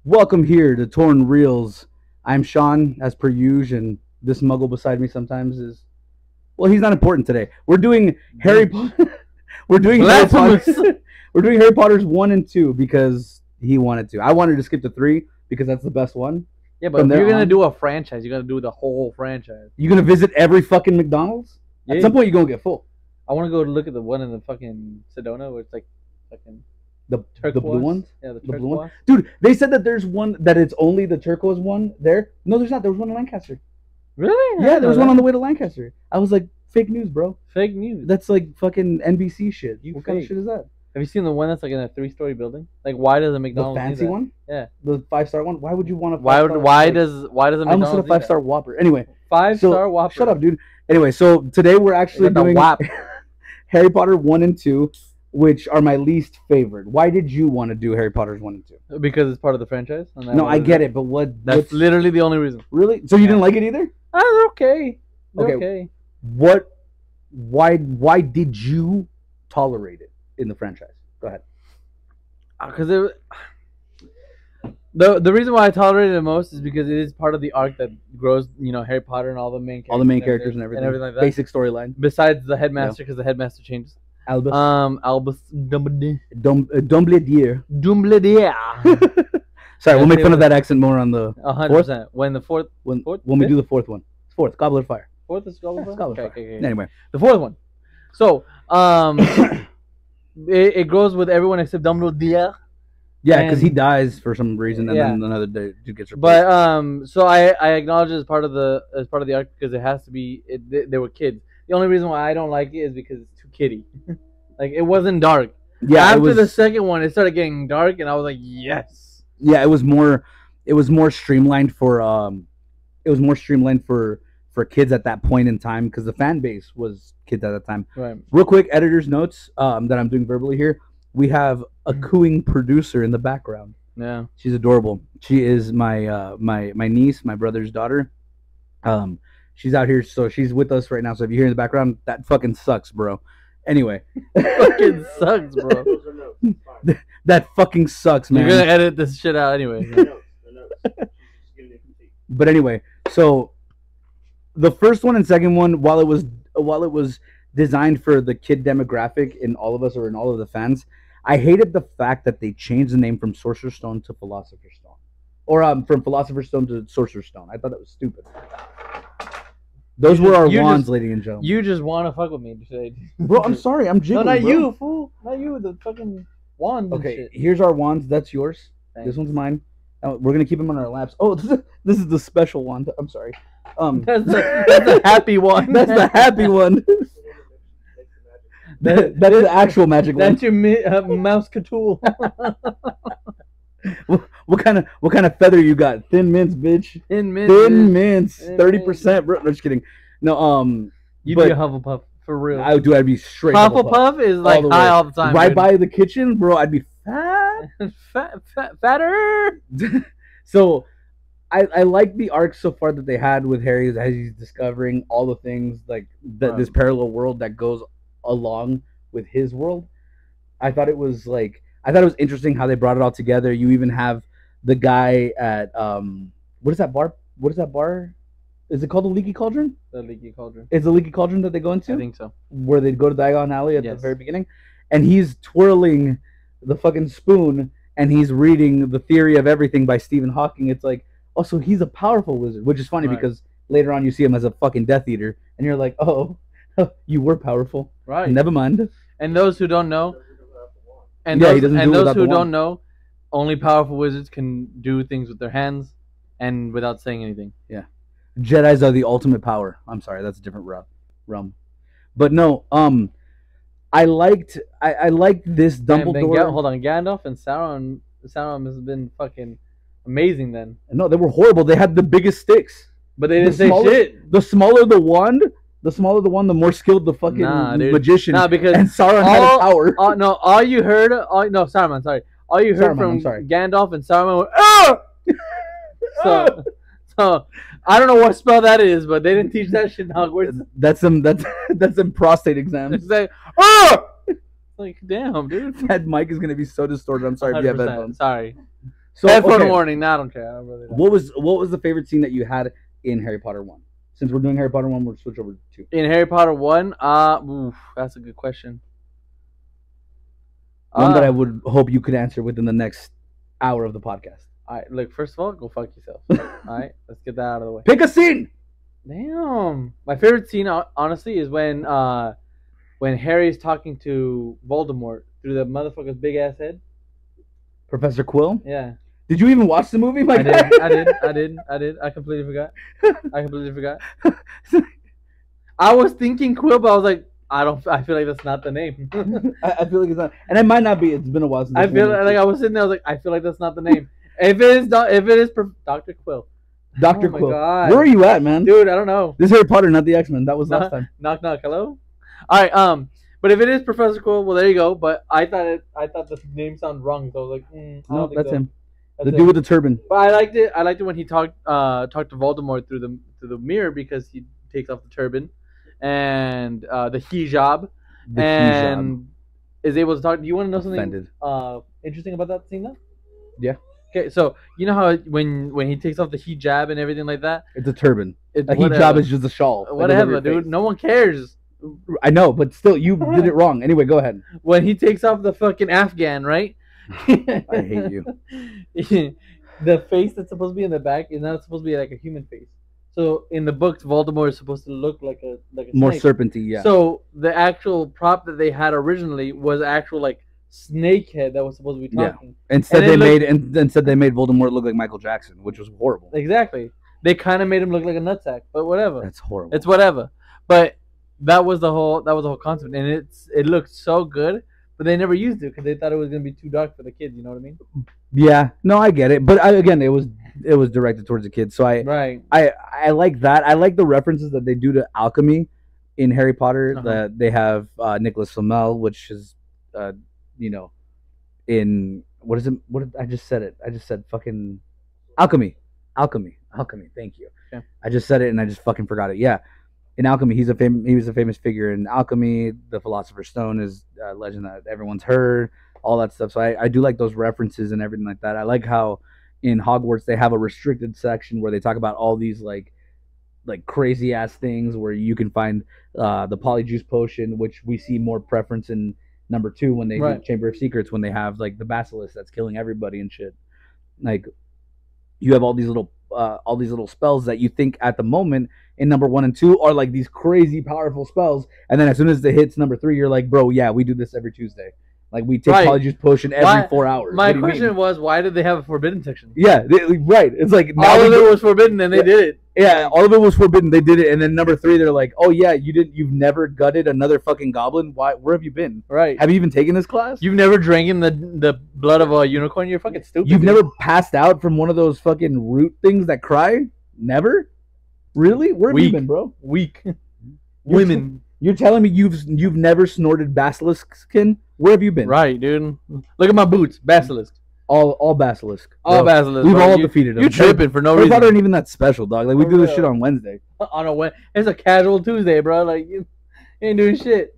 Welcome here to Torn Reels. I'm Sean, as per usual, and this muggle beside me sometimes is well, he's not important today. We're doing Harry Potter. We're doing Harry Potter. We're doing Harry Potter's 1 and 2 because he wanted to. I wanted to skip to 3 because that's the best one. Yeah, but if you're gonna do a franchise, you gotta do the whole franchise. You're gonna visit every fucking McDonald's? Yeah. At some point, you're gonna get full. I want to go look at the one in the fucking Sedona where it's like fucking The turquoise. blue ones? Yeah, the blue turquoise. one? Dude, they said that there's one that it's only the turquoise one there. No, there's not. There was one in Lancaster. Really? Yeah, there was one on the way to Lancaster. I was like, fake news, bro. Fake news. That's like fucking NBC shit. You what kind of fake. shit is that? Have you seen the one that's like in a 3-story building? Like, why does a The McDonald's fancy do that? one? Yeah. The 5-star one? Why would you want a Why 5-star? does a I almost McDonald's said a do that? 5-star Whopper. Anyway, 5-star Whopper? shut up, dude. Anyway, so today we're actually The doing Whop. Harry Potter 1 and 2, which are my least favorite. Why did you want to do Harry Potter's 1 and 2? Because it's part of the franchise. And No, I get it, but what? That's what's- literally the only reason. really. So you Yeah. didn't like it either? They're okay. They're Okay. okay. What? Why did you tolerate it in the franchise? Go ahead. Because the reason why I tolerate it the most is because it is part of the arc that grows, Harry Potter and all the main characters. All the main characters and everything. like that. Basic storyline. Besides the headmaster, because the headmaster changes. Albus. Albus Dumbledore. Dumbledore. Dumbledore. Sorry, we'll make fun of that accent more on the 100%. When the fourth when Fourth? when we Fifth? do the fourth one. Fourth, Goblet of Fire. is Goblet Yeah, of Goblet Fire? of Fire. Okay. Anyway, The fourth one. So, it grows with everyone except Dumbledore. yeah, because he And- dies for some reason, and Yeah. then another dude gets replaced. But so I acknowledge it as part of the arc because it has to be. They were kids. The only reason why I don't like it is because it's too kiddie. Like, it wasn't dark. yeah, After it was, the second one, it started getting dark, and I was like, yes. yeah, it was more streamlined for kids at that point in time because the fan base was kids at that time. Right. Real quick, editor's notes that I'm doing verbally here. We have a cooing producer in the background. Yeah. She's adorable. She is my my niece, my brother's daughter. She's out here, so she's with us right now. So if you hear in the background, that fucking sucks, bro. Anyway, Fucking sucks, bro. that fucking sucks, man. You're gonna edit this shit out anyway. But anyway, so the first one and second one, while it was designed for the kid demographic in all of us or in all of the fans, I hated the fact that they changed the name from Sorcerer's Stone to Philosopher's Stone, or from Philosopher's Stone to Sorcerer's Stone. I thought that was stupid. Those were our wands, ladies and gentlemen. You just want to fuck with me today. Bro, I'm sorry, I'm No, jiggling. not bro. you, fool. Not you. The fucking wand. and Okay, shit. here's our wands. That's yours. Thanks. This one's mine. We're gonna keep them on our laps. Oh, this is the special wand. I'm sorry. That's the happy one. That's the happy one. That's the actual magic one. That's your mouse Cthulhu. What kind of feather you got? Thin mints, bitch. In mid. Thin mints. Thin 30%, bro. No, just kidding. No, You'd but be a Hufflepuff for real. I'd be straight Hufflepuff. Hufflepuff is like the high way. all the time. Right dude. by the kitchen, bro. I'd be fat. fatter. So, I like the arc so far that they had with Harry as he's discovering all the things like this parallel world that goes along with his world. I thought it was interesting how they brought it all together. You even have the guy at what is that bar? What is that bar? Is it called the Leaky Cauldron? The Leaky Cauldron. Is the Leaky Cauldron that they go into? I think so. Where they go to Diagon Alley at the Yes. very beginning, and he's twirling the fucking spoon and he's reading The Theory of Everything by Stephen Hawking. It's like, oh, so he's a powerful wizard, which is funny Right. because later on you see him as a fucking Death Eater, and you're like, oh, you were powerful. Right. Never mind. And those who don't know, and Yeah, he those, doesn't and do it those without who the don't wand. know, only powerful wizards can do things with their hands and without saying anything. Jedis are the ultimate power. I'm sorry, that's a different realm. But no, I liked this And then Dumbledore. hold on, Gandalf and Sauron. Sauron has been fucking amazing then, No, they were horrible. They had the biggest sticks. but they didn't The say smaller- shit. The smaller the wand, the more skilled the fucking Nah, dude. magician. Nah, because and Sauron had a power. all you heard, Saruman, sorry. All you heard Saruman, I'm from sorry. Gandalf and Saruman were, ah! So I don't know what spell that is, but they didn't teach that shit in Hogwarts. That's some prostate exams. It's like, ah! Like, damn, dude. That mic is gonna be so distorted. I'm sorry if you have 100%. headphones. Sorry. So Headphone okay, warning. No, I don't care. I don't really don't. what was the favorite scene that you had in Harry Potter 1? Since we're doing Harry Potter 1, we'll switch over to 2. In Harry Potter 1, that's a good question. One that I would hope you could answer within the next hour of the podcast. All right, look, first of all, go fuck yourself. All right, let's get that out of the way. Pick a scene. Damn. My favorite scene, honestly, is when Harry's talking to Voldemort through the motherfucker's big ass head. Professor Quill? Yeah. Did you even watch the movie, my guy? I did. I completely forgot. I was thinking Quill, but I was like, I feel like that's not the name. I feel like it's not, and it might not be. It's been a while since I feel like I was sitting there. I was like, I feel like that's not the name. If it is Dr. Quill. Dr. Quill. God. Where are you at, man? Dude, I don't know. This is Harry Potter, not the X-Men. That was last time. Knock knock. Hello. All right. But if it is Professor Quill, well, there you go. But I thought the name sounded wrong, so I was like, no, that's him. The dude with the turban. But I liked it. I liked it when he talked to Voldemort through the mirror, because he takes off the turban and the hijab is able to talk. Do you want to know something interesting about that scene, though? Yeah. Okay, so you know how when he takes off the hijab and everything like that, it's a turban. A hijab is just a shawl. Whatever, dude. No one cares. I know, but still, you did it wrong. Anyway, go ahead. When he takes off the fucking Afghan, right? I hate you. The face that's supposed to be in the back is not supposed to be like a human face. So in the books, Voldemort is supposed to look like a more snake. serpenty, yeah. So the actual prop that they had originally was actual like snake head that was supposed to be talking. Yeah. Instead they made Voldemort look like Michael Jackson, which was horrible. Exactly. They kind of made him look like a nutsack, but whatever. That's horrible. It's whatever. But that was the whole concept, and it looked so good, but they never used it because they thought it was gonna be too dark for the kids. You know what I mean? Yeah. No, I get it, but again, it was directed towards the kids, so I like that. I like the references that they do to alchemy in Harry Potter. That they have Nicholas Flamel, which is in what is it? I just said it. I just said fucking alchemy. Thank you. Okay. I just said it and I just fucking forgot it. Yeah. In alchemy, he was a famous figure in alchemy. The Philosopher's Stone is a legend that everyone's heard. All that stuff. So I do like those references and everything like that. I like how in Hogwarts they have a restricted section where they talk about all these like crazy ass things where you can find the Polyjuice potion, which we see more preference in number 2 when they do Chamber of Secrets, when they have like the basilisk that's killing everybody and shit. Like you have all these little spells that you think at the moment in number 1 and 2 are like these crazy powerful spells, and then as soon as it hits number 3, you're like, bro, yeah, we do this every Tuesday. Like we take Polyjuice potion every 4 hours. My question was, why did they have a forbidden section? Yeah, right. It's like all of it was forbidden, and they did it. Yeah, all of it was forbidden. They did it, and then number 3, they're like, "Oh yeah, you've never gutted another fucking goblin. Why? Where have you been? Right? Have you even taken this class? You've never drank in the blood of a unicorn. You're fucking stupid. You've never passed out from one of those fucking root things that cry. Never. Really? Where have you been, bro? Weak. Women. You're telling me you've never snorted basilisk skin? Where have you been? Right, dude. Look at my boots, basilisk. All basilisk. All basilisk. We've all defeated them. You tripping for no reason. Harry Potter ain't even that special, dog. Like we do this shit on Wednesday. On a Wednesday, it's a casual Tuesday, bro. Like you ain't doing shit.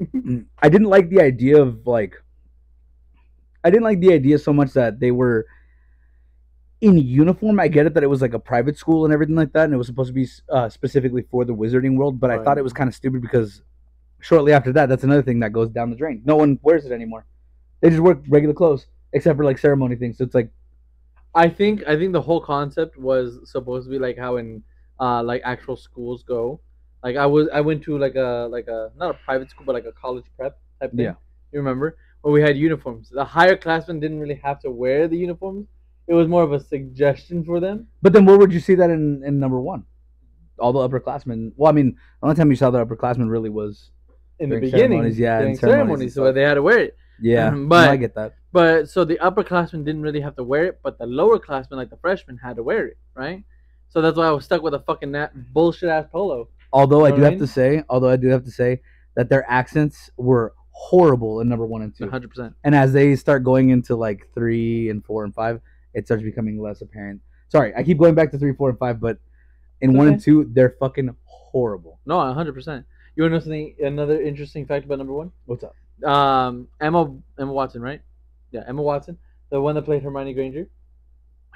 I didn't like the idea of so much that they were in uniform. I get it that it was like a private school and everything like that, and it was supposed to be specifically for the wizarding world. But I thought it was kind of stupid because shortly after that's another thing that goes down the drain. No one wears it anymore. They just wear regular clothes, except for like ceremony things. So it's like, I think the whole concept was supposed to be like how in like actual schools go. Like I went to like a not a private school but like a college prep type thing. Yeah. You remember? Where we had uniforms. The higher classmen didn't really have to wear the uniforms. It was more of a suggestion for them. But then where would you see that in number 1? All the upperclassmen. Well, I mean, the only time you saw the upperclassmen really was in the beginning. In ceremonies, so they had to wear it. Yeah, but I get that. But so the upperclassmen didn't really have to wear it, but the lowerclassmen, like the freshmen, had to wear it, right? So that's why I was stuck with a fucking bullshit ass polo. Although I do have to say that their accents were horrible in number 1 and 2. 100%. And as they start going into like 3 and 4 and 5, it starts becoming less apparent. Sorry, I keep going back to 3, 4, and 5, but in 1 and 2, they're fucking horrible. No, 100%. You want to know something? Another interesting fact about number 1? What's up? Emma Watson, right? Yeah, Emma Watson, the one that played Hermione Granger.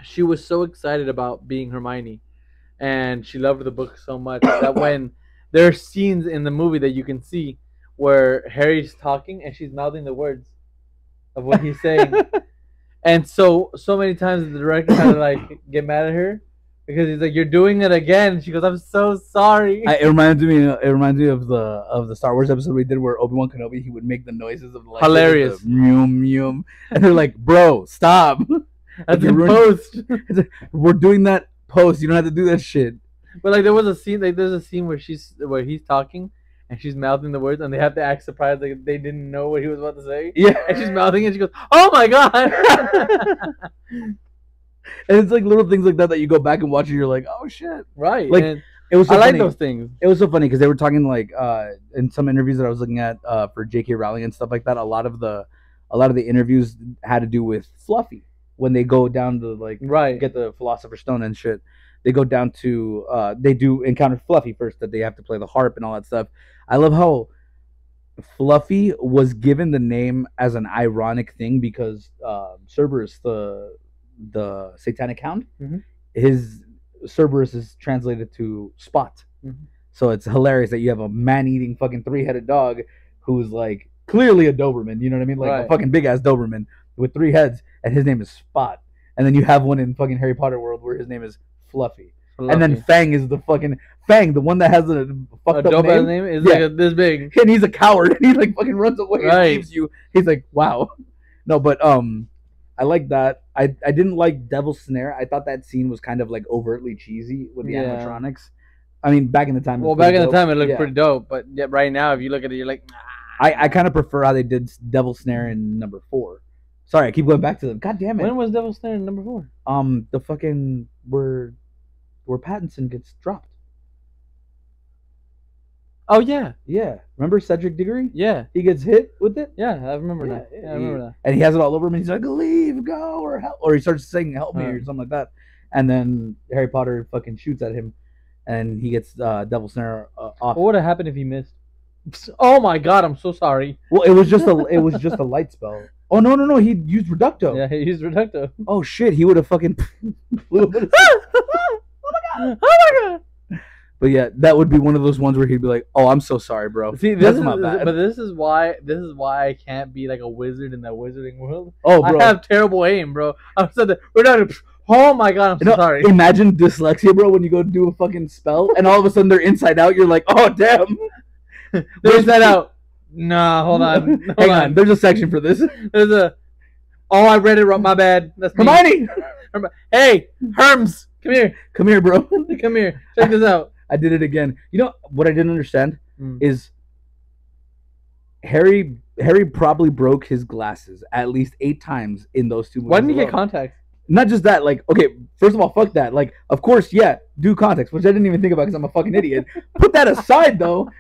she was so excited about being Hermione, and she loved the book so much that when there are scenes in the movie that you can see where Harry's talking and she's mouthing the words of what he's saying, and so many times the director had to like get mad at her because he's like, "You're doing it again." She goes, "I'm so sorry." It reminds me. It reminds me of the Star Wars episode we did where Obi-Wan Kenobi, he would make the noises of the Hilarious. The mew mew, and they're like, "Bro, stop." That's in post. We're doing that post. You don't have to do that shit. But like, there was a scene. Like, there's a scene where he's talking and she's mouthing the words, and they have to act surprised like they didn't know what he was about to say. Yeah, and she's mouthing it. She goes, "Oh my god!" And it's like little things like that you go back and watch, and you're like, "Oh shit!" Right. Like and it was. So I like funny. those things. It was so funny because they were talking like in some interviews that I was looking at for J.K. Rowling and stuff like that. A lot of the interviews had to do with Fluffy when they go down to like get the Philosopher's Stone and shit. They go down to they do encounter Fluffy first, that they have to play the harp and all that stuff. I love how Fluffy was given the name as an ironic thing because Cerberus, the satanic hound, his Cerberus is translated to Spot. So it's hilarious that you have a man-eating fucking 3-headed dog who's like clearly a Doberman, you know what I mean? Like a fucking big-ass Doberman with 3 heads, and his name is Spot. And then you have one in fucking Harry Potter world where his name is Fluffy. And then Fang is the fucking Fang, the one that has a fucked up name is like this big, and he's a coward, and he like fucking runs away and leaves you. He's like, wow. No, but I like that. I didn't like Devil's Snare. I thought that scene was kind of like overtly cheesy with the animatronics. I mean, back in the time. Well, back in the time, it looked pretty dope. But right now, if you look at it, you're like, nah. I kind of prefer how they did Devil's Snare in number 4. Sorry, I keep going back to them. God damn it. When was Devil's Snare in number 4? The fucking where Pattinson gets dropped. Oh yeah. Remember Cedric Diggory? Yeah. He gets hit with it. Yeah, I remember that. Yeah, I remember that. And he has it all over him. And he's like, "Leave, go, or help," or he starts saying, "Help me," or something like that. And then Harry Potter fucking shoots at him, and he gets Devil's Snare off. What would have happened if he missed? Oh my god, I'm so sorry. Well, it was just a light spell. Oh no, he used Reducto. Yeah, he used Reducto. Oh shit, he would have fucking flew up. Oh my god. But yeah, that would be one of those ones where he'd be like, "Oh, I'm so sorry, bro. See, that's not bad." But this is why I can't be like a wizard in that wizarding world. Oh, bro, I have terrible aim, bro. I said that we're not. Oh my god, I'm so sorry. Imagine dyslexia, bro, when you go do a fucking spell and all of a sudden they're inside out. You're like, "Oh damn, they're inside out." Nah, hold on. Hang on. There's a section for this. There's a. Oh, I read it wrong. My bad. That's Hermione. Hey, Herms, come here. Come here, bro. Come here. Check this out. I did it again. You know what I didn't understand is Harry probably broke his glasses at least 8 times in those 2 movies. Why didn't he get contacts? Not just that, like, okay, first of all, fuck that. Like, of course, yeah, do contacts, which I didn't even think about because I'm a fucking idiot. Put that aside, though.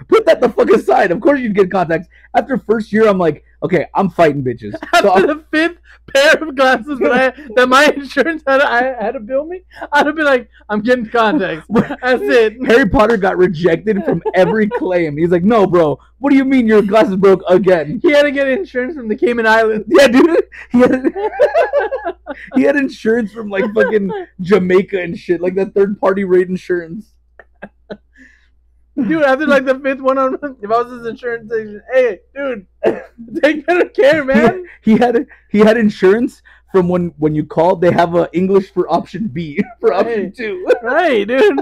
Put that the fuck aside. Of course you'd get contacts. After first year, I'm like, okay, I'm fighting bitches. After the 5th pair of glasses that my insurance had to bill me, I'd have been like, I'm getting contacts. That's it. Harry Potter got rejected from every claim. He's like, no, bro. What do you mean your glasses broke again? He had to get insurance from the Cayman Islands. Yeah, dude. He had insurance from like fucking Jamaica and shit, like that third-party rate insurance. Dude, after like the 5th one, if I was his insurance agent, hey, dude, take better care, man. He had insurance from when you called. They have a English for option B for option 2. Right, dude.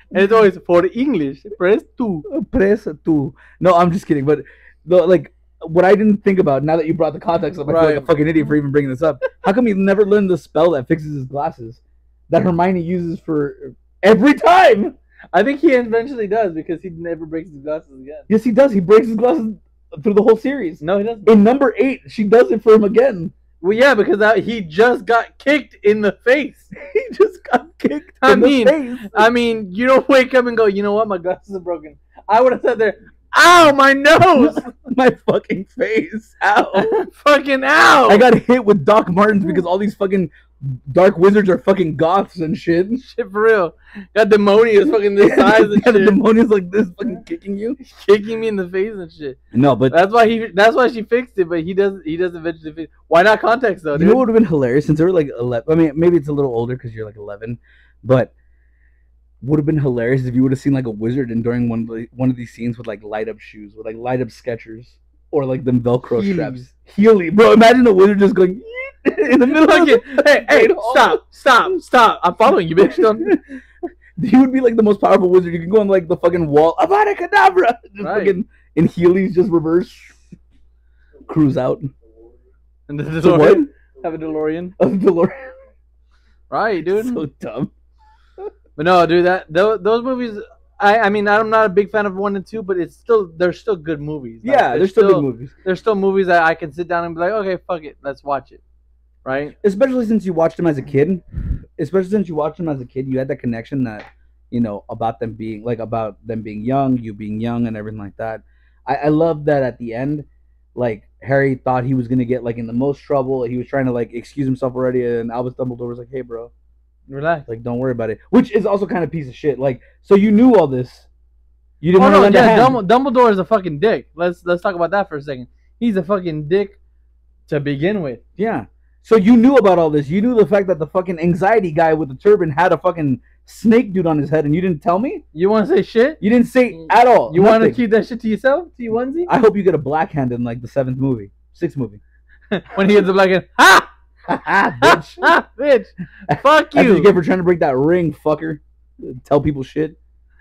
And it's always for English. Press 2. Press 2. No, I'm just kidding. But like what I didn't think about now that you brought the context up, I feel like a fucking idiot for even bringing this up. How come he never learned the spell that fixes his glasses that Hermione uses for every time? I think he eventually does because he never breaks his glasses again. Yes, he does. He breaks his glasses through the whole series. No, he doesn't. In number 8, she does it for him again. Well, yeah, because he just got kicked in the face. He just got kicked in the face. I mean, you don't wake up and go, you know what, my glasses are broken. I would have sat there, ow, my nose. My fucking face. Ow. Fucking ow. I got hit with Doc Martens because all these fucking dark wizards are fucking goths and shit. Shit for real. Got Demonius fucking this size and Got shit. Demonius like this fucking kicking you. Kicking me in the face and shit. No, but That's why she fixed it, but he does eventually fix. Why not context though, you dude? know what would have been hilarious since they were like 11. I mean, maybe it's a little older because you're like 11, but would have been hilarious if you would have seen like a wizard and during one of these scenes with like light up shoes, with like light up Skechers or like them Velcro Heelys. straps. Healy, bro. Imagine a wizard just going in the middle of it. Hey, stop! I'm following you, bitch. Don't... He would be like the most powerful wizard. You can go on like the fucking wall, Avada Kedavra, just Right. fucking in Heelys, just reverse, cruise out. And the So what? DeLorean. Have a DeLorean. Of DeLorean. Right, dude. So dumb. But no, dude, those movies. I mean, I'm not a big fan of 1 and 2, but they're still good movies. Like, Yeah, they're still good movies. There's still movies that I can sit down and be like, okay, fuck it, let's watch it, right? Especially since you watched them as a kid. You had that connection that, you know, about them being young, you being young, and everything like that. I love that at the end, like Harry thought he was gonna get like in the most trouble. He was trying to like excuse himself already, and Albus Dumbledore was like, "Hey, bro, Relax. like don't worry about it." Which is also kind of piece of shit. Like, so you knew all this. You didn't Oh want to no, lend a yeah, hand. Dumbledore is a fucking dick. Let's talk about that for a second. He's a fucking dick to begin with. Yeah. So you knew about all this. You knew the fact that the fucking anxiety guy with the turban had a fucking snake dude on his head, and you didn't tell me? You want to say shit? You didn't say at all. You want to Nothing. keep that shit to yourself? To you onesie? I hope you get a black hand in like the 6th movie. When he gets the black hand, ha! Bitch. Ha! Bitch! Fuck That's what you, you get for trying to break that ring, fucker. Tell people shit.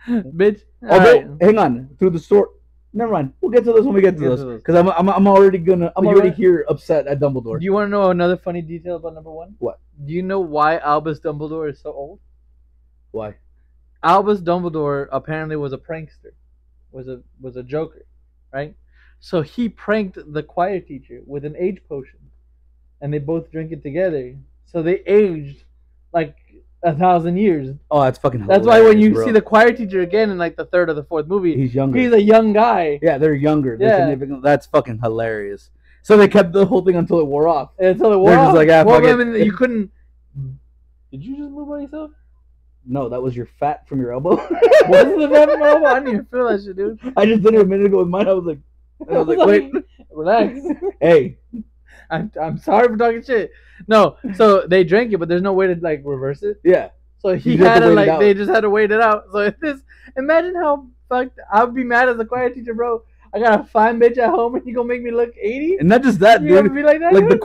bitch. Although, Alright. hang on, through the story. Never mind. We'll get to this when we get to We'll get this. to this. Because I'm already wanna- here upset at Dumbledore. Do you want to know another funny detail about number 1? What? Do you know why Albus Dumbledore is so old? Why? Albus Dumbledore apparently was a prankster, was a joker, right? So he pranked the choir teacher with an age potion, and they both drink it together. So they aged like 1,000 years. Oh, that's fucking hilarious. That's why when you bro. see the choir teacher again in like the 3rd or the 4th movie, He's younger. he's a young guy. Yeah, they're younger. They're Yeah. significant. That's fucking hilarious. So they kept the whole thing until it wore off. Until it They're just like, ah, well, fuck I it. mean, you couldn't. Did you just move by yourself? No, that was your fat from your elbow. Wasn't the bad elbow? I didn't even feel that shit, dude. I just did it a minute ago with mine. I was like, wait, Relax. hey. I'm sorry for talking shit. No, so they drank it, but there's no way to like reverse it. Yeah. So he You just had have to to wait it like out. they just had to wait it out. So if this, imagine how fucked I'd be mad as a choir teacher, bro. I got a fine bitch at home, and you gonna make me look 80? And not just that, You gonna dude. be like that? Like the dude?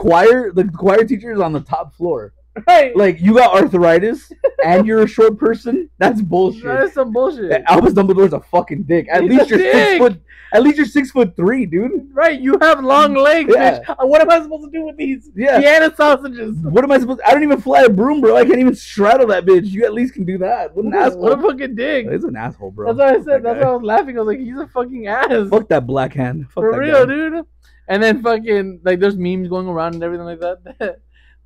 choir teacher is on the top floor. Right? Like you got arthritis and you're a short person. That's bullshit. That is some bullshit. Albus Dumbledore's a fucking dick. At He's least a you're dick. 6 foot. At least you're 6'3", dude. Right? You have long legs, Yeah. bitch. What am I supposed to do with these Yeah. Vienna sausages? What am I supposed? I don't even fly a broom, bro. I can't even straddle that bitch. You at least can do that. What an asshole. What a fucking dick. He's an asshole, bro. That's what I Fuck said. that That's guy. why I was laughing. I was like, he's a fucking ass. Fuck that black hand. Fuck For that real, guy. dude. And then fucking like there's memes going around and everything like that.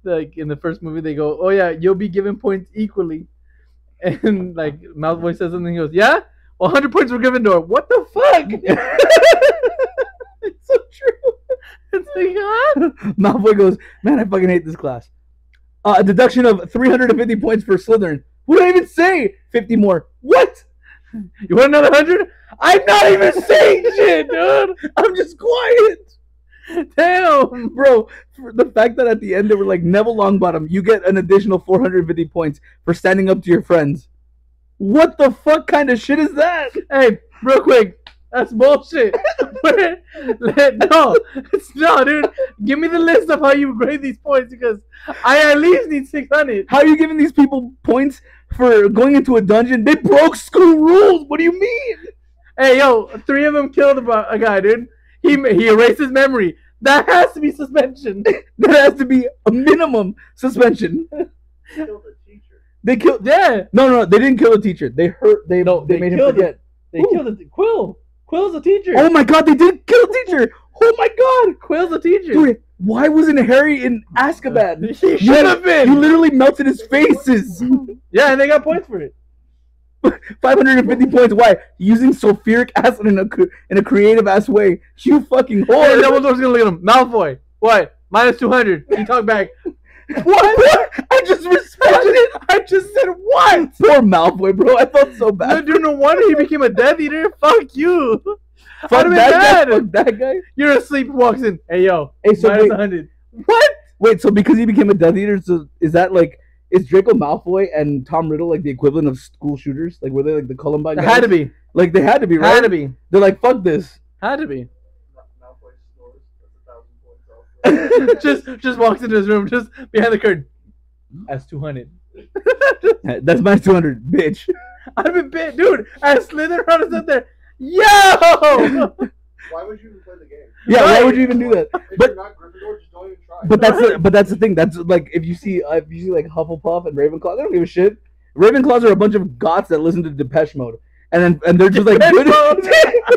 Like in the first movie they go, "Oh yeah, you'll be given points equally." And like Malfoy says something, he goes, "Yeah? 100 points for Gryffindor." What the fuck? It's so true. It's like, huh? Malfoy goes, man, I fucking hate this class. A deduction of 350 points for Slytherin. What did I even say? 50 more. What? You want another 100? I'm not even saying shit, dude. I'm just quiet. Damn. Bro, for the fact that at the end they were like, Neville Longbottom, you get an additional 450 points for standing up to your friends. What the fuck kind of shit is that? Hey, real quick. That's bullshit. No, dude. Give me the list of how you grade these points because I at least need 600. How are you giving these people points for going into a dungeon? They broke school rules. What do you mean? Hey, yo, 3 of them killed a guy, dude. He erased his memory. That has to be suspension. That has to be a minimum suspension. They killed. Yeah. No, they didn't kill the teacher. They hurt. They made him killed forget. They killed Quill. Quill's a teacher. Oh my god, they did kill the teacher. Oh my god, Quill's a teacher. dude, why wasn't Harry in Azkaban? He should have been. You literally melted his faces. Yeah, and they got points for it. 550 points. Why? Using sulfuric acid in a creative ass way. You fucking And whore. Dumbledore's gonna look at him. Malfoy. What? -200. He talked back. What? I just respected it. I just said what? Poor Malfoy, bro. I felt so bad. Dude, no wonder he became a Death Eater. Fuck you. Fuck I'd that have guy. been Fuck that guy. You're asleep. Walks in. Hey yo. Hey, so minus wait. 100. What? Wait, so because he became a Death Eater, so is that like is Draco Malfoy and Tom Riddle like the equivalent of school shooters? Like were they like the Columbine? It guys? had to be. Like they had to be, right? Had to be. They're like, fuck this. Had to be. just walks into his room, just behind the curtain. That's 200. That's minus 200, bitch. I've been bit, dude. As Slytherin is up there. Yo! Why would you even play the game? Yeah, Right. why would you even do that? If But you're not Gryffindor, just don't even try. but that's the thing. That's like if you see like Hufflepuff and Ravenclaw, they don't give a shit. Ravenclaws are a bunch of goths that listen to Depeche Mode, and they're just like, Depeche good. Mode.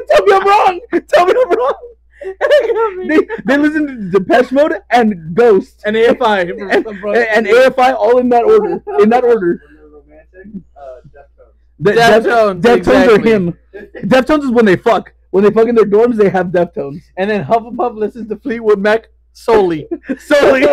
Tell me I'm wrong. Tell me I'm wrong. They listen to Depeche Mode and Ghost and AFI. and AFI all in that order. In that order. When they're romantic, Deftones. Deftones, Deftones are exactly. him. Deftones is when they fuck. When they fuck in their dorms, they have Deftones. And then Hufflepuff listens to Fleetwood Mac solely. Solely.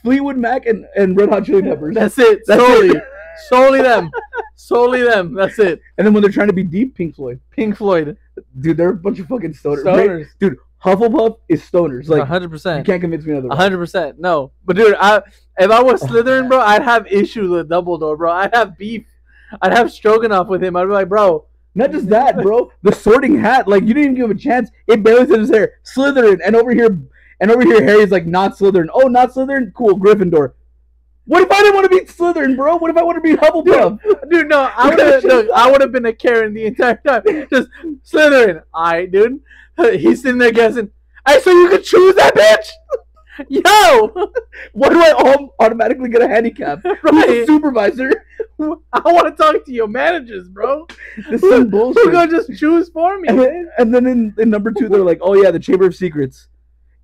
Fleetwood Mac and Red Hot Chili Peppers. That's it. That's solely. it. Solely them. Solely them. That's it. And then when they're trying to be deep, Pink Floyd. Pink Floyd. Dude, they're a bunch of fucking stoners. Stoners. Dude, Hufflepuff is stoners. Like, 100%. you can't convince me otherwise. 100%. No. But dude, if I was Slytherin, bro, I'd have issues with Dumbledore, bro. I'd have beef. I'd have Stroganoff with him. I'd be like, bro. Not just that, bro. The Sorting Hat, like, you didn't even give him a chance. It barely said his hair. Slytherin. And over here, Harry's like, not Slytherin. Oh, not Slytherin? Cool, Gryffindor. What if I didn't want to be Slytherin, bro? What if I want to be Hufflepuff? Dude, no, I would have been a Karen the entire time. Just Slytherin. Alright, dude. He's sitting there guessing. Hey, so you could choose that bitch? Yo! Why do I automatically get a handicap? Who's the Right. supervisor? I want to talk to your managers, bro. This is some bullshit. Who's gonna just choose for me? And then in number 2, they're like, oh yeah, the Chamber of Secrets.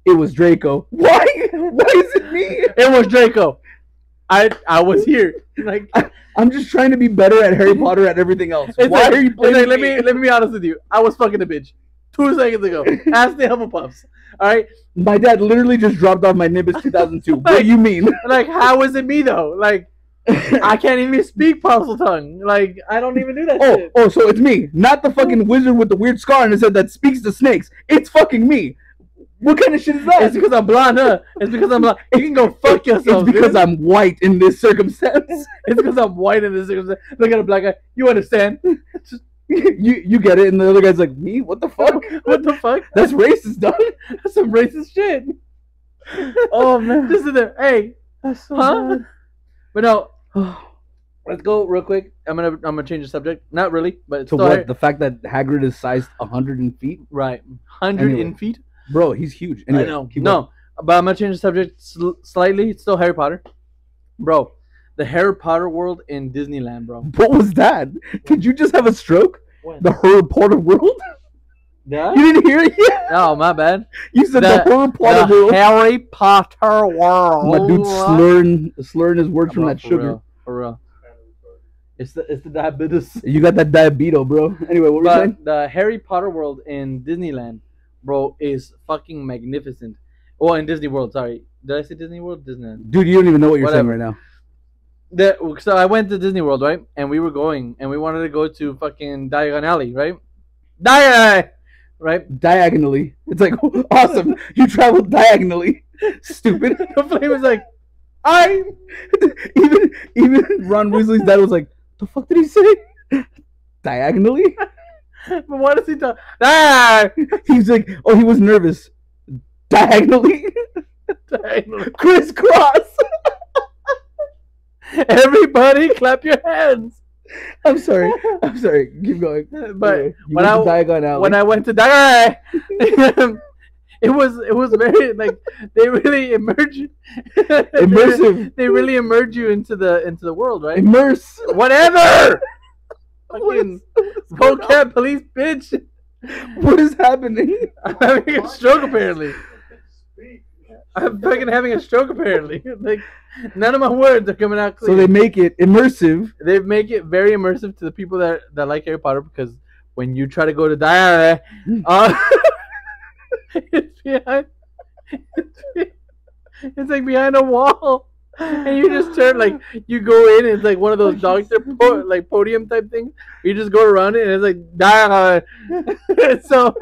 It was Draco. Why? Why is it me? It was Draco. I was here. Like I'm just trying to be better at Harry Potter at everything else. it's Why like, are you it's playing like, me? let me be honest with you. I was fucking a bitch 2 seconds ago. Ask the Hufflepuffs. All right. My dad literally just dropped off my Nimbus 2002. What do you mean? Like, how is it me though? Like, I can't even speak parcel tongue. Like, I don't even do that shit. Oh, so it's me, not the fucking wizard with the weird scar on his head that speaks to snakes. It's fucking me. What kind of shit is that? It's because I'm blonde, huh? It's because I'm blonde. You can go fuck yourself. It's because dude. I'm white in this circumstance. It's because I'm white in this circumstance. Look at a black guy. You understand? you get it, and the other guy's like, me? What the fuck? What the fuck? That's racist, dog. That's some racist shit. Oh man. Just in there. Hey, That's so huh? But no, bad. let's go real quick. I'm gonna change the subject. Not really, but it's To still what? The fact that Hagrid is sized 100 in feet? right. 100 Anyway. in feet. Bro, he's huge. Anyway, I know. keep No, but I'm gonna change the subject slightly. It's still Harry Potter, bro. The Harry Potter world in Disneyland, bro. going. What was that? Did you just have a stroke? What? The Harry Potter world? Yeah? You didn't hear it yet? Oh, my bad. You said the Harry Potter The world. Harry Potter world. My dude slurring his words from Bro, that for sugar. real, for real. It's the diabetes. You got that diabetes, bro. Anyway, what were you saying? But the Harry Potter world in Disneyland, bro, is fucking magnificent. Oh, in Disney World, sorry. Did I say Disney World? Disneyland. Dude, you don't even know what you're Whatever. saying right now. So I went to Disney World, right? And we were going, and we wanted to go to fucking Diagon Alley, right? Right? Diagonally. It's like, awesome. You traveled diagonally. Stupid. The flame was like, even Ron Weasley's dad was like, the fuck did he say? Diagonally? but what does he talk? He's like, oh, he was nervous. Diagonally? Diagonally. Crisscross. Everybody clap your hands. I'm sorry. Keep going. But Anyway, you when went to Diagon Alley. when I went to Diagon, it was very like they really immerse you. Immersive. They really immerse you into the world, right? Immerse. Whatever. Fucking vocab police, bitch. What is happening? I'm having a stroke apparently. I'm fucking having a stroke apparently. Like none of my words are coming out clear. So they make it immersive. They make it very immersive to the people that like Harry Potter because when you try to go to Diana, it's behind It's like behind a wall. And you just turn like you go in. It's like one of those doctor like podium type things. You just go around it, and it's like so.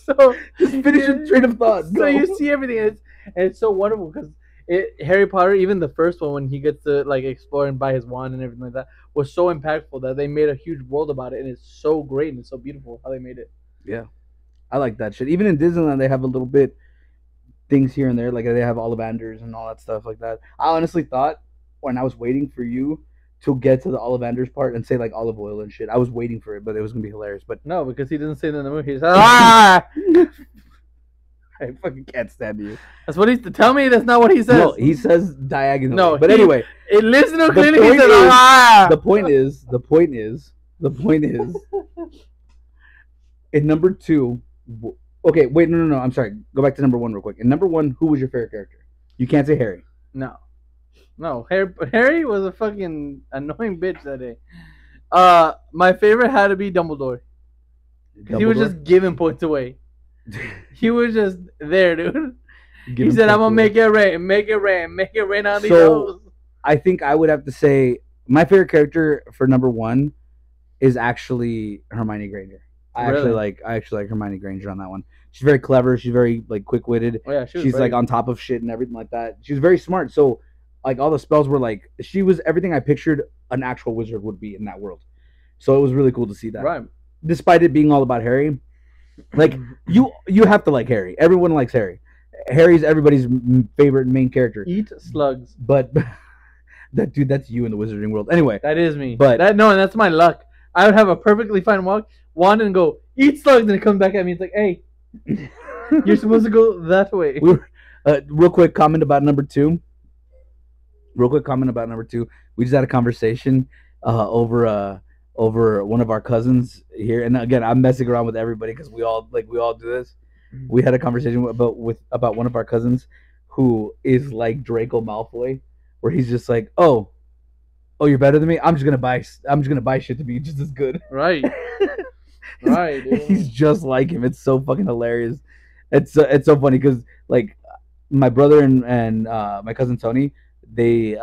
So just finish your train of thought. So you see everything, and it's so wonderful because Harry Potter, even the first one when he gets to like explore and buy his wand and everything like that, was so impactful that they made a huge world about it, and it's so great and it's so beautiful how they made it. Yeah, I like that shit. Even in Disneyland, they have a little bit things here and there, like they have Ollivanders and all that stuff like that. I honestly thought when I was waiting for you to get to the Ollivanders part and say like olive oil and shit, I was waiting for it, but it was gonna be hilarious. But no, because he doesn't say that in the movie. He says, "Ah." I fucking can't stand you. That's what he's to tell me. That's not what he says. No, he says diagonally. No, but anyway, listen to clearly. He says, "Ah." The point is, in number 2. Okay, wait, no. I'm sorry. Go back to number 1 real quick. In number 1, who was your favorite character? You can't say Harry. No. Harry was a fucking annoying bitch that day. My favorite had to be Dumbledore. He was just giving points away. He was just there, dude. He said, "I'm gonna make it rain on these hoes." I think I would have to say my favorite character for number 1 is actually Hermione Granger. I actually like Hermione Granger on that one. She's very clever. She's very like quick-witted. Oh, yeah, she's like on top of shit and everything like that. She was very smart. So like all the spells were like she was everything I pictured an actual wizard would be in that world. So it was really cool to see that. Right. Despite it being all about Harry, like you have to like Harry. Everyone likes Harry. Harry's everybody's favorite main character. Eat slugs. But that's you in the wizarding world. Anyway, that is me. But and that's my luck. I would have a perfectly fine wand and go eat slugs, and it comes back at me. It's like, hey, you're supposed to go that way. Real quick comment about number 2. We just had a conversation over one of our cousins here, and again, I'm messing around with everybody because we all do this. We had a conversation about one of our cousins who is like Draco Malfoy, where he's just like, oh, you're better than me. I'm just gonna buy shit to be just as good. Right. Right. Dude. He's just like him. It's so fucking hilarious. It's so funny because like my brother and my cousin Tony, they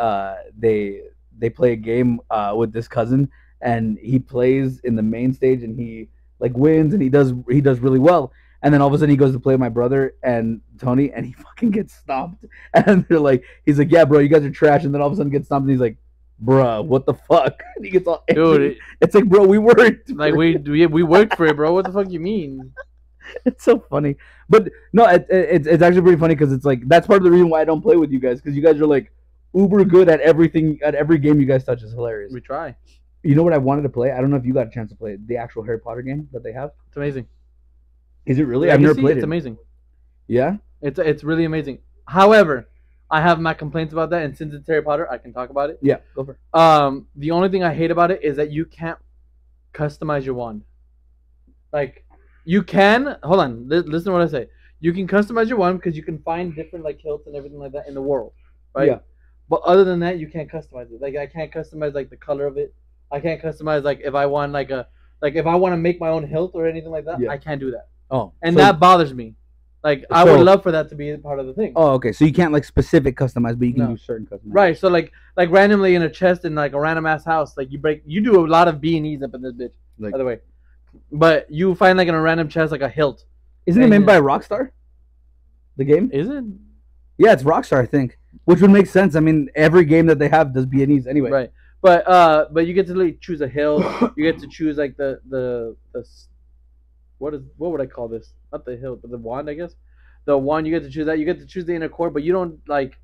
play a game with this cousin, and he plays in the main stage, and he like wins, and he does really well. And then all of a sudden he goes to play with my brother and Tony, and he fucking gets stomped. And they're like, he's like, yeah, bro, you guys are trash. And then all of a sudden gets stomped, and he's like, bruh, what the fuck? And he gets all angry. Dude, it's like, bro, we worked. Like we worked for it, bro. What the fuck you mean? It's so funny, but no, it's actually pretty funny because it's like that's part of the reason why I don't play with you guys, because you guys are like uber good at everything, at every game you guys touch is hilarious. We try. You know what I wanted to play? I don't know if you got a chance to play it. The actual Harry Potter game that they have. It's amazing. Is it really? I've never played it. It's amazing. Yeah. It's really amazing. However, I have my complaints about that, and since it's Harry Potter, I can talk about it. Yeah, go for it. The only thing I hate about it is that you can't customize your wand. Like, you can hold on. Listen to what I say. You can customize your wand because you can find different like hilts and everything like that in the world, right? Yeah. But other than that, you can't customize it. Like, I can't customize like the color of it. I can't customize like if I want if I want to make my own hilt or anything like that. Yeah. I can't do that. Oh, and that bothers me. Like, I would love for that to be part of the thing. Oh, okay. So you can't like specific customize, but you can do certain customize. Right. So like randomly in a chest in like a random ass house, like you do a lot of B&Es up in this bitch. Like, by the way, but you find like in a random chest like a hilt. Isn't it made by Rockstar? The game? Is it? Yeah, it's Rockstar, I think. Which would make sense. I mean, every game that they have does B&Es anyway. Right. But you get to like choose a hilt. You get to choose like the what would I call this? Not the hilt, but the wand, I guess. The wand, you get to choose that. You get to choose the inner core, but you don't like.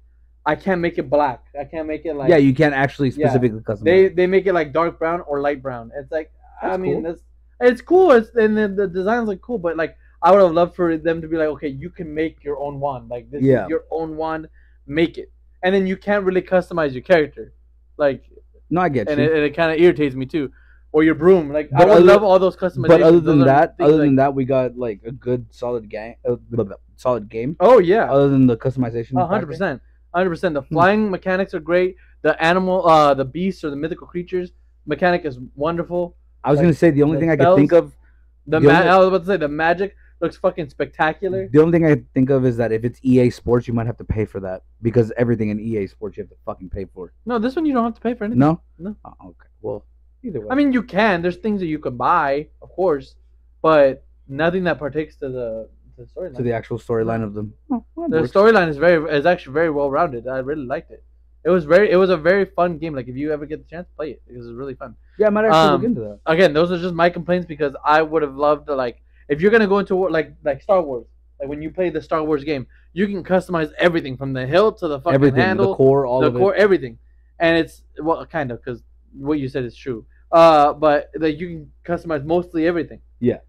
I can't make it black. I can't make it like. Yeah, you can't actually specifically customize. They make it like dark brown or light brown. It's like it's cool. And the designs look cool, but like I would have loved for them to be like, okay, you can make your own wand. Like this is your own wand. Make it, and then you can't really customize your character. Like, no, I get you. And it kind of irritates me too. Or your broom, like I would love all those customizations. But other than that, we got like a good solid game. Oh yeah. Other than the customization. 100%, 100%. The flying mechanics are great. The animal, the beasts or the mythical creatures mechanic is wonderful. I was gonna say the only thing I could think of. I was about to say the magic. looks fucking spectacular. The only thing I think of is that if it's EA Sports, you might have to pay for that because everything in EA Sports you have to fucking pay for. No, this one you don't have to pay for anything. No? No. Oh, okay. Well, either way. I mean, you can. There's things that you can buy, of course, but nothing that partakes to the storyline. To the actual storyline of them. Oh, well, The storyline is actually very well rounded. I really liked it. It was a very fun game. Like if you ever get the chance, play it because it's really fun. Yeah, I might actually look into that. Again, those are just my complaints because I would have loved to if you're gonna go into like Star Wars, like when you play the Star Wars game, you can customize everything from the hilt to the fucking Everything, handle, the core, all of it. everything, and it's kind of because what you said is true. But that you can customize mostly everything. Yeah.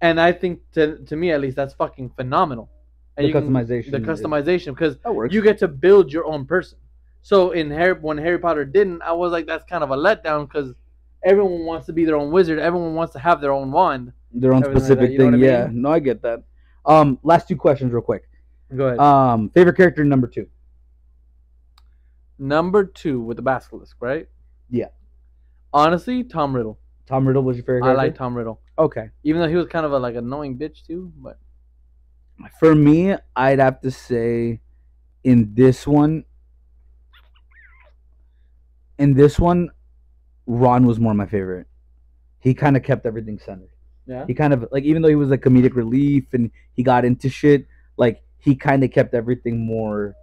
And I think to me at least that's fucking phenomenal. And The customization. The customization because That works. you get to build your own person. So when Harry Potter didn't, I was like, that's kind of a letdown because everyone wants to be their own wizard. Everyone wants to have their own wand. Their own Everything specific like that, you know thing. what I Yeah. mean? No, I get that. Last two questions real quick. Go ahead. Favorite character number 2. Number 2 with the basilisk, right? Yeah. Honestly, Tom Riddle. Tom Riddle was your favorite character? I like Tom Riddle. Okay. Even though he was kind of a annoying bitch too, but For me, I'd have to say in this one, Ron was more my favorite. He kind of kept everything centered. yeah. He kind of even though he was a comedic relief and he got into shit, he kind of kept everything more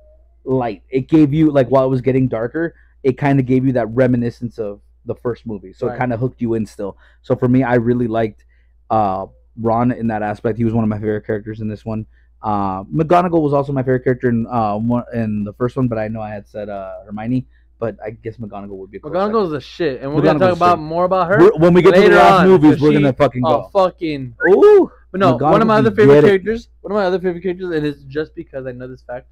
light. It gave you while it was getting darker, it kind of gave you that reminiscence of the first movie. So Right. it kind of hooked you in still. So for me, I really liked Ron in that aspect. He was one of my favorite characters in this one. McGonagall was also my favorite character in the first one, but I know I had said Hermione. But I guess McGonagall would be a close McGonagall's the shit, and we're gonna talk McGonagall's more about her when we get to the later last on, movies. because We're gonna fucking Oh go. fucking! Ooh, But no, one of my McGonagall other can favorite get it. characters. One of my other favorite characters, and it's just because I know this fact,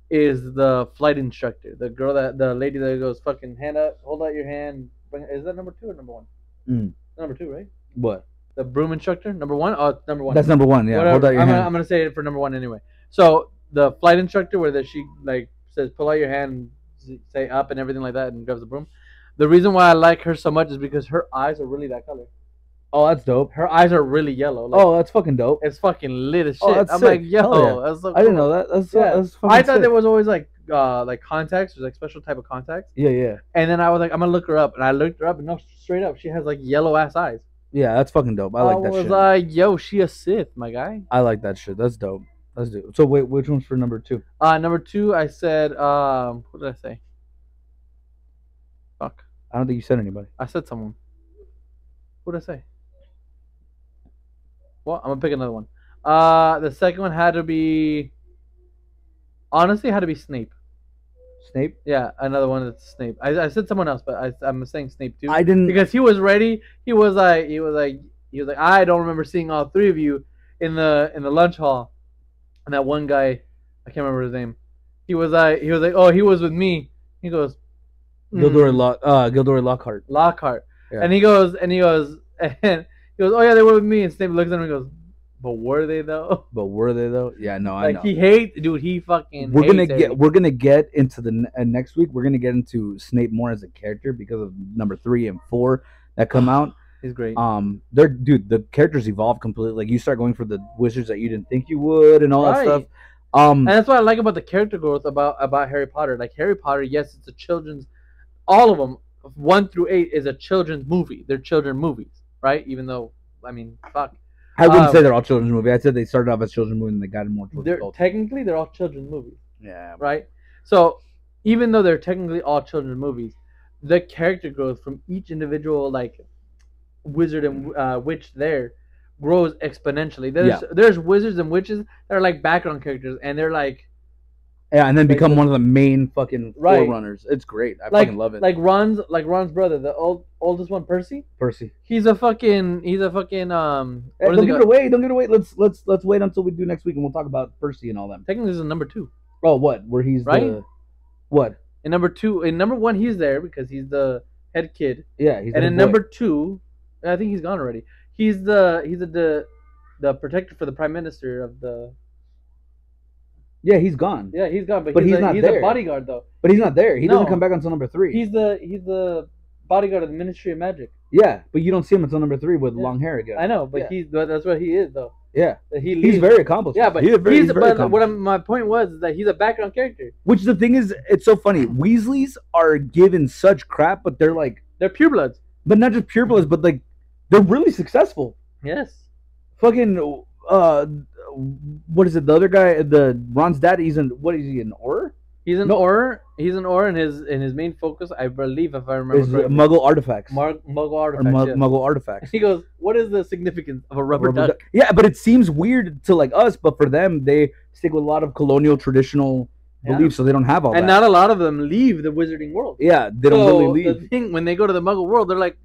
is the flight instructor, the lady that goes fucking hold out your hand. Is that number 2 or number 1? Number 2, right? What? The broom instructor, number 1. Oh, it's number 1. That's number 1. Yeah, Whatever. hold out your hand. I'm gonna say it for number 1 anyway. So the flight instructor, where she says pull out your hand, say up and everything like that, and grabs the broom. The reason why I like her so much is because her eyes are really that color. Oh, that's dope. Her eyes are really yellow. Oh, that's fucking dope. It's fucking lit as shit. Oh, that's I'm sick. like, yo, Hell yeah. that's so I didn't cool. know that. That's fucking I thought sick. there was always like contacts, or special type of contacts. Yeah. And then I was like, I'm gonna look her up, and I looked her up, and no, straight up, she has yellow ass eyes. Yeah, that's fucking dope. I like that was shit. like, yo, she a Sith, my guy. I like that shit. That's dope. That's dope. So wait, which one's for number 2? Number 2, I said, what did I say? Fuck. I don't think you said anybody. I said someone. Who did I say? Well, I'm gonna pick another one. The second one had to be. Honestly, had to be Snape. Snape? Yeah, another one that's Snape. I said someone else, but I'm saying Snape too. I didn't. Because he was ready. He was like, I don't remember seeing all 3 of you in the lunch hall. And that one guy, I can't remember his name. He was like, oh, he was with me. He goes, Gilderoy Lockhart. Lockhart. Yeah. And he goes, oh yeah, they were with me. And Snape looks at him and goes, but were they though? But were they though? Yeah, no, I know. He hates, dude. He fucking. We're hates Harry. we're gonna get into the next week. We're gonna get into Snape more as a character because of number 3 and 4 that come out. He's great. The characters evolve completely. Like you start going for the wizards that you didn't think you would, and all that stuff. And that's what I like about the character growth about Harry Potter. Like Harry Potter, yes, it's a children's. All of them, 1 through 8, is a children's movie. They're children movies, right? Even though, I mean, fuck. I wouldn't say they're all children's movies. I said they started off as children's movies and they got more towards adult. Technically, they're all children's movies. Yeah. Right? So, even though they're technically all children's movies, the character growth from each individual, wizard and witch there grows exponentially. There's wizards and witches that are like background characters, and they're like... Yeah, and then become one of the main fucking forerunners. It's great. I fucking love it. Like Ron's brother, the oldest one, Percy. He's a fucking Hey, don't give it away. Don't give it away. Let's wait until we do next week and we'll talk about Percy and all them. Technically, this is number 2. Oh, what? Where he's what? In number 2, in number 1, he's there because he's the head kid. Yeah, he's. And in number 2, I think he's gone already. He's the protector for the prime minister of the. Yeah, he's gone. Yeah, he's gone, but he's not there. He's a bodyguard though. But he's not there. He doesn't come back until number 3. He's the bodyguard of the Ministry of Magic. Yeah, but you don't see him until number 3 with long hair again. I know, but that's what he is though. Yeah, That he he's leaves. very accomplished. Yeah, but he's very but accomplished. what my point was is that he's a background character. Which the thing is, it's so funny. Weasleys are given such crap, but they're like, They're purebloods. but not just purebloods, but like they're really successful. Yes. Fucking what is it? The other guy, the Ron's dad. He's in what is he in Auror? He's an Auror. He's an Auror, and his main focus, I believe, if I remember Is correctly, Muggle artifacts. Muggle Or artifacts. Yes. Muggle artifacts. He goes, "What is the significance of a rubber duck?" Yeah, but it seems weird to like us, but for them, they stick with a lot of colonial traditional Yeah. beliefs, so they don't have all And that. not a lot of them leave the wizarding world. Yeah, they don't So, really leave. The thing when they go to the Muggle world, they're like,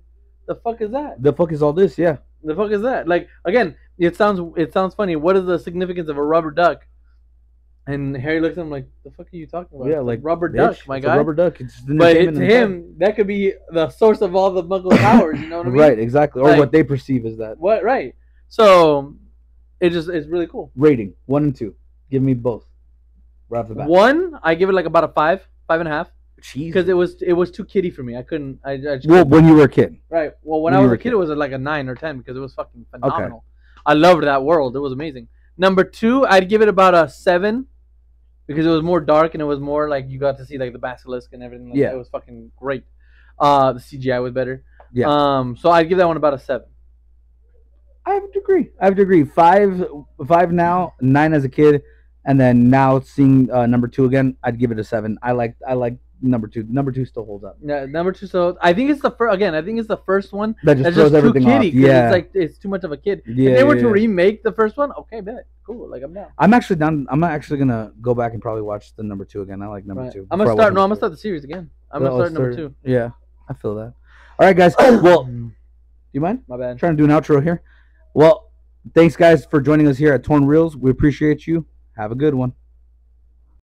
"The fuck is that? The fuck is all this? Yeah. The fuck is that?" Like again, it sounds funny. What is the significance of a rubber duck? And Harry looks at him like, "The fuck are you talking about?" Yeah, It's like rubber bitch, duck, my it's a guy. rubber duck. It's just But entertainment to and stuff. him, that could be the source of all the Muggle powers. You know what I mean? Right, exactly. Or Like- what they perceive as that. What? Right. So it's really cool. Rating 1 and 2. Give me both. Right off the bat. One, I give it like about a 5.5, Jeez. because it was too kiddie for me. I couldn't. I just Well, when you were a kid. right. Well, when when I you was were a a kid, kid. it was like a 9 or 10 because it was fucking phenomenal. I loved that world. It was amazing. Number 2, I'd give it about a 7 because it was more dark and it was more like you got to see like the basilisk and everything. Like Yeah. that. It was fucking great. The CGI was better. Yeah. So I'd give that one about a 7. I have to agree. 5 now, 9 as a kid, and then now seeing number 2 again, I'd give it a 7. I like number 2. Number 2 still holds up. Yeah, number 2. So I think it's the first. Again, I think it's the first one That just that's throws just too everything off. kiddie. 'Cause Yeah. it's too much of a kid. Yeah. If they were yeah, to yeah. remake the first one, okay, bet, cool. Like I'm down. I'm actually down. I'm actually gonna go back and probably watch the number 2 again. I like number Right. 2. I'm before I gonna watch start. No, I'm number gonna two. start the series again. I'm Oh, gonna start number start- 2. Yeah, I feel that. All right, guys. Well, do you mind? My bad. I'm trying to do an outro here. Well, thanks guys for joining us here at Torn Reels. We appreciate you. Have a good one.